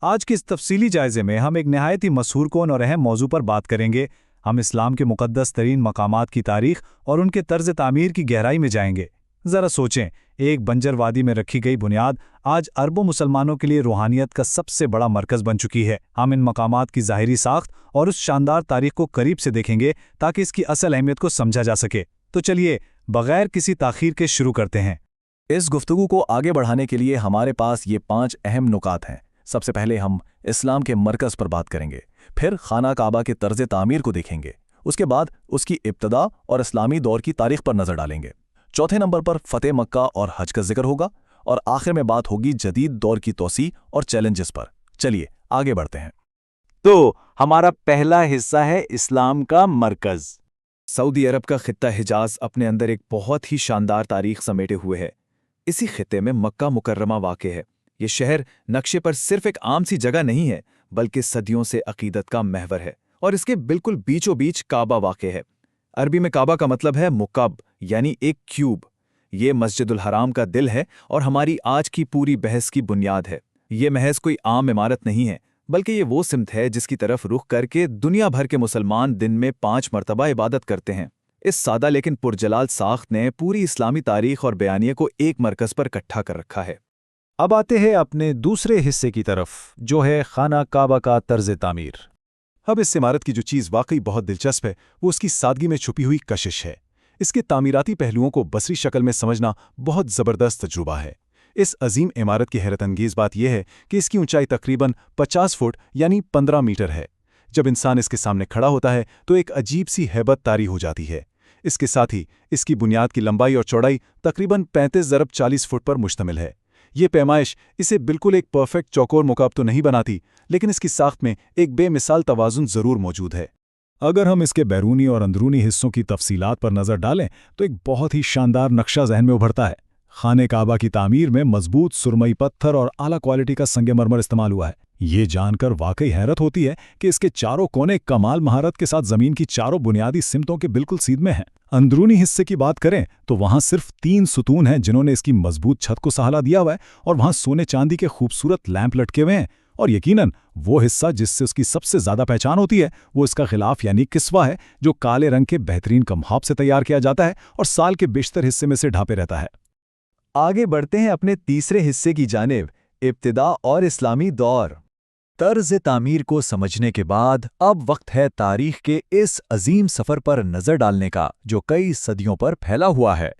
आज के इस तफसीली जायजे में हम एक नहायत ही मशहूर कौन और अहम मौजू पर बात करेंगे। हम इस्लाम के मुक़द्दस तरीन मकामात की तारीख और उनके तर्ज तामीर की गहराई में जाएंगे। ज़रा सोचें, एक बंजर वादी में रखी गई बुनियाद आज अरबों मुसलमानों के लिए रूहानियत का सबसे बड़ा मरकज़ बन चुकी है। हम इन मकामात की ज़ाहिरी साख्त और उस शानदार तारीख को करीब से देखेंगे ताकि इसकी असल अहमियत को समझा जा सके। तो चलिए बग़ैर किसी ताख़ीर के शुरू करते हैं। इस गुफ्तगू को आगे बढ़ाने के लिए हमारे पास ये 5 अहम नुकात हैं। सबसे पहले हम इस्लाम के मरकज़ पर बात करेंगे, फिर खाना काबा के तर्ज तामीर को देखेंगे, उसके बाद उसकी इब्तदा और इस्लामी दौर की तारीख पर नज़र डालेंगे। चौथे नंबर पर फ़तेह मक्का और हज का जिक्र होगा और आखिर में बात होगी जदीद दौर की तौसी और चैलेंजेस पर। चलिए आगे बढ़ते हैं। तो हमारा पहला हिस्सा है इस्लाम का मरकज़। सऊदी अरब का खित्ता हिजाज अपने अंदर एक बहुत ही शानदार तारीख समेटे हुए है। इसी खित्ते में मक्का मुकर्रमा वाक़ है। ये शहर नक्शे पर सिर्फ एक आम सी जगह नहीं है, बल्कि सदियों से अकीदत का महवर है और इसके बिल्कुल बीचों बीच काबा वाक़ है। अरबी में काबा का मतलब है मुकब, यानी एक क्यूब। ये मस्जिदुल हराम का दिल है और हमारी आज की पूरी बहस की बुनियाद है। ये महज कोई आम इमारत नहीं है, बल्कि ये वो सिमत है जिसकी तरफ रुख करके दुनिया भर के मुसलमान दिन में 5 मरतबा इबादत करते हैं। इस सादा लेकिन पुरजलाल साख्त ने पूरी इस्लामी तारीख और बयानिए को एक मरकज़ पर इकट्ठा कर रखा है। अब आते हैं अपने दूसरे हिस्से की तरफ, जो है खाना काबा का तर्ज तामीर। अब इस इमारत की जो चीज़ वाकई बहुत दिलचस्प है वो उसकी सादगी में छुपी हुई कशिश है। इसके तामीराती पहलुओं को बसरी शक्ल में समझना बहुत ज़बरदस्त तजुर्बा है। इस अजीम इमारत की हैरतअंगेज़ बात यह है कि इसकी ऊंचाई तकरीबन 50 फुट यानी 15 मीटर है। जब इंसान इसके सामने खड़ा होता है तो एक अजीब सी हैबत तारी हो जाती है। इसके साथ ही इसकी बुनियाद की लंबाई और चौड़ाई तकरीबन 35 फुट पर मुश्तमिल है। ये पैमाइश इसे बिल्कुल एक परफेक्ट चौकोर मुकाब तो नहीं बनाती, लेकिन इसकी साख्त में एक बेमिसाल तवाज़ुन ज़रूर मौजूद है। अगर हम इसके बैरूनी और अंदरूनी हिस्सों की तफसीलात पर नज़र डालें तो एक बहुत ही शानदार नक्शा जहन में उभरता है। खाने काबा की तामीर में मजबूत सुरमई पत्थर और आला क्वालिटी का संगमरमर इस्तेमाल हुआ है। ये जानकर वाकई हैरत होती है कि इसके चारों कोने कमाल महारत के साथ ज़मीन की चारों बुनियादी सिमतों के बिल्कुल सीध में हैं। अंदरूनी हिस्से की बात करें तो वहाँ सिर्फ 3 सुतून हैं जिन्होंने इसकी मजबूत छत को सहारा दिया हुआ है, और वहाँ सोने चांदी के खूबसूरत लैंप लटके हुए हैं। और यकीनन वो हिस्सा जिससे उसकी सबसे ज़्यादा पहचान होती है वो इसका गिलाफ यानी किस्वा है, जो काले रंग के बेहतरीन कमहाब से तैयार किया जाता है और साल के बेशतर हिस्से में से ढांपे रहता है। आगे बढ़ते हैं अपने तीसरे हिस्से की जानिब, इब्तिदा और इस्लामी दौर। तर्ज तामीर को समझने के बाद अब वक्त है तारीख के इस अजीम सफ़र पर नज़र डालने का, जो कई सदियों पर फैला हुआ है।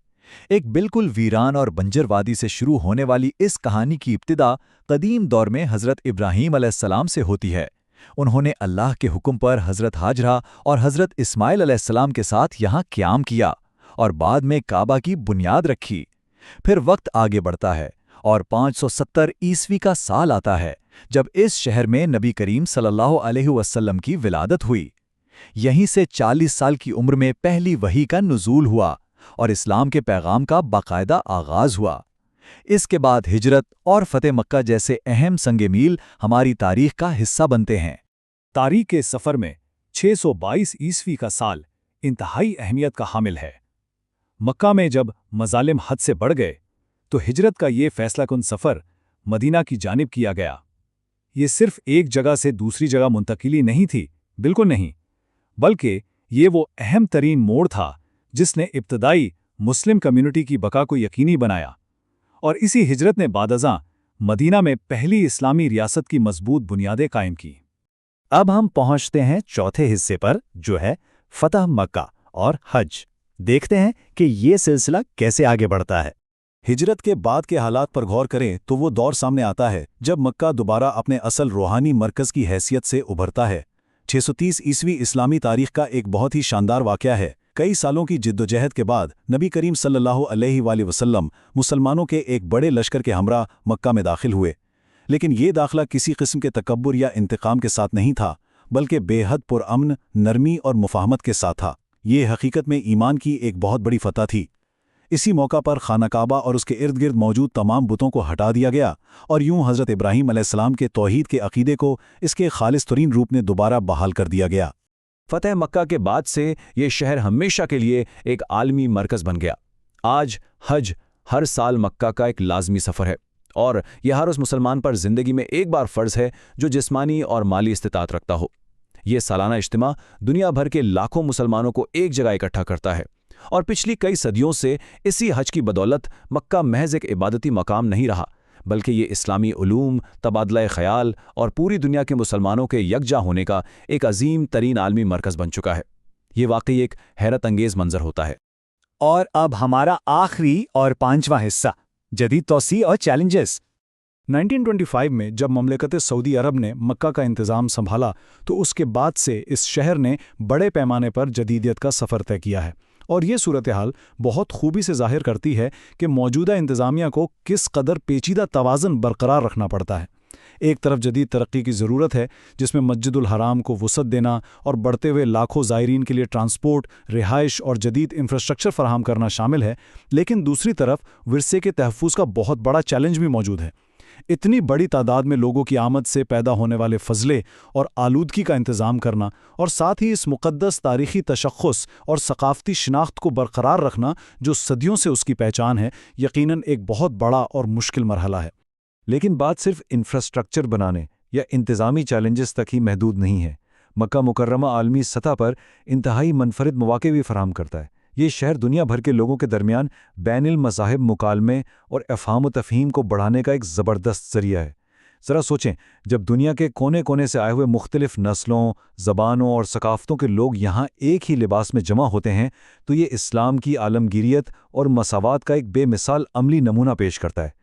एक बिल्कुल वीरान और बंजर वादी से शुरू होने वाली इस कहानी की इब्तिदा कदीम दौर में हज़रत इब्राहीम अलैहिस्सलाम से होती है। उन्होंने अल्लाह के हुक्म पर हज़रत हाजरा और हज़रत इस्माइल अलैहिस्सलाम के साथ यहाँ क़याम किया और बाद में काबा की बुनियाद रखी। फिर वक्त आगे बढ़ता है और 570 ईस्वी का साल आता है जब इस शहर में नबी करीम सल्लल्लाहु अलैहि वसल्लम की विलादत हुई। यहीं से 40 साल की उम्र में पहली वही का नुज़ूल हुआ और इस्लाम के पैगाम का बाकायदा आगाज़ हुआ। इसके बाद हिजरत और फ़तेह मक्का जैसे अहम संगे मील हमारी तारीख का हिस्सा बनते हैं। तारीख के सफ़र में 622 ईस्वी का साल इंतहाई अहमियत का हामिल है। मक्का में जब मज़ालिम हद से बढ़ गए तो हिजरत का ये फैसलाकुन सफ़र मदीना की जानिब किया गया। ये सिर्फ एक जगह से दूसरी जगह मुंतकिली नहीं थी, बिल्कुल नहीं, बल्कि ये वो अहम तरीन मोड़ था जिसने इब्तदाई मुस्लिम कम्युनिटी की बका को यकीनी बनाया, और इसी हिजरत ने बादअज़ां मदीना में पहली इस्लामी रियासत की मजबूत बुनियादें कायम की। अब हम पहुंचते हैं चौथे हिस्से पर, जो है फतह मक्का और हज। देखते हैं कि ये सिलसिला कैसे आगे बढ़ता है। हिजरत के बाद के हालात पर गौर करें तो वो दौर सामने आता है जब मक्का दोबारा अपने असल रूहानी मरकज़ की हैसियत से उभरता है। 630 ईस्वी इस्लामी तारीख का एक बहुत ही शानदार वाक़या है। कई सालों की जिद्दोजहद के बाद नबी करीम सल्लल्लाहु अलैहि वसल्लम मुसलमानों के एक बड़े लश्कर के हमरा मक्का में दाखिल हुए। लेकिन ये दाखिला किसी किस्म के तकब्बुर या इंतकाम के साथ नहीं था, बल्कि बेहद पुरअमन, नरमी और मुफाहमत के साथ था। ये हकीकत में ईमान की एक बहुत बड़ी फतह थी। इसी मौका पर खाना काबा और उसके इर्द गिर्द मौजूद तमाम बुतों को हटा दिया गया और यूं हज़रत इब्राहीम अलैहिस्सलाम के तौहीद के अक़ीदे को इसके खालिस तरीन रूप में दोबारा बहाल कर दिया गया। फ़तेह मक्का के बाद से ये शहर हमेशा के लिए एक आलमी मरकज़ बन गया। आज हज हर साल मक्का का एक लाजमी सफ़र है اور یہ ہر اس مسلمان پر زندگی میں ایک بار فرض ہے جو جسمانی اور مالی استطاعت رکھتا ہو۔ یہ سالانہ اجتماع دنیا بھر کے لاکھوں مسلمانوں کو ایک جگہ اکٹھا کرتا ہے، اور پچھلی کئی صدیوں سے اسی حج کی بدولت مکہ محض ایک عبادتی مقام نہیں رہا، بلکہ یہ اسلامی علوم، تبادلہ خیال اور پوری دنیا کے مسلمانوں کے یکجا ہونے کا ایک عظیم ترین عالمی مرکز بن چکا ہے۔ یہ واقعی ایک حیرت انگیز منظر ہوتا ہے۔ اور اب ہمارا آخری اور 5واں حصہ، جدید توسیع اور چیلنجز۔ 1925 میں جب مملکت سعودی عرب نے مکہ کا انتظام سنبھالا تو اس کے بعد سے اس شہر نے بڑے پیمانے پر جدیدیت کا سفر طے کیا ہے، اور یہ صورتحال بہت خوبی سے ظاہر کرتی ہے کہ موجودہ انتظامیہ کو کس قدر پیچیدہ توازن برقرار رکھنا پڑتا ہے۔ ایک طرف جدید ترقی کی ضرورت ہے جس میں مسجد الحرام کو وسعت دینا اور بڑھتے ہوئے لاکھوں زائرین کے لیے ٹرانسپورٹ، رہائش اور جدید انفراسٹرکچر فراہم کرنا شامل ہے، لیکن دوسری طرف ورثے کے تحفظ کا بہت بڑا چیلنج بھی موجود ہے۔ اتنی بڑی تعداد میں لوگوں کی آمد سے پیدا ہونے والے فضلے اور آلودگی کا انتظام کرنا، اور ساتھ ہی اس مقدس تاریخی تشخص اور ثقافتی شناخت کو برقرار رکھنا جو صدیوں سے اس کی پہچان ہے، یقیناً ایک بہت بڑا اور مشکل مرحلہ ہے۔ لیکن بات صرف انفراسٹرکچر بنانے یا انتظامی چیلنجز تک ہی محدود نہیں ہے۔ مکہ مکرمہ عالمی سطح پر انتہائی منفرد مواقع بھی فراہم کرتا ہے۔ یہ شہر دنیا بھر کے لوگوں کے درمیان بین المذاہب مکالمے اور افہام و تفہیم کو بڑھانے کا ایک زبردست ذریعہ ہے۔ ذرا سوچیں، جب دنیا کے کونے کونے سے آئے ہوئے مختلف نسلوں، زبانوں اور ثقافتوں کے لوگ یہاں ایک ہی لباس میں جمع ہوتے ہیں تو یہ اسلام کی عالمگیریت اور مساوات کا ایک بے مثال عملی نمونہ پیش کرتا ہے۔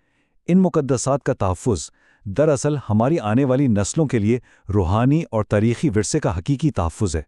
ان مقدسات کا تحفظ دراصل ہماری آنے والی نسلوں کے لیے روحانی اور تاریخی ورثے کا حقیقی تحفظ ہے۔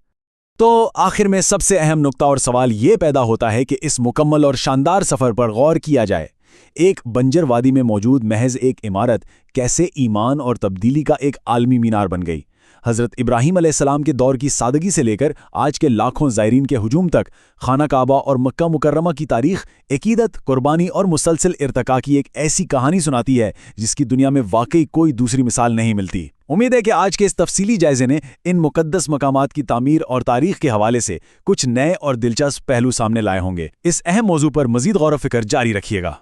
تو آخر میں سب سے اہم نقطہ اور سوال یہ پیدا ہوتا ہے کہ اس مکمل اور شاندار سفر پر غور کیا جائے۔ ایک بنجر وادی میں موجود محض ایک عمارت کیسے ایمان اور تبدیلی کا ایک عالمی مینار بن گئی؟ حضرت ابراہیم علیہ السلام کے دور کی سادگی سے لے کر آج کے لاکھوں زائرین کے ہجوم تک، خانہ کعبہ اور مکہ مکرمہ کی تاریخ عقیدت، قربانی اور مسلسل ارتقاء کی ایک ایسی کہانی سناتی ہے جس کی دنیا میں واقعی کوئی دوسری مثال نہیں ملتی۔ امید ہے کہ آج کے اس تفصیلی جائزے نے ان مقدس مقامات کی تعمیر اور تاریخ کے حوالے سے کچھ نئے اور دلچسپ پہلو سامنے لائے ہوں گے۔ اس اہم موضوع پر مزید غور و فکر جاری رکھیے گا۔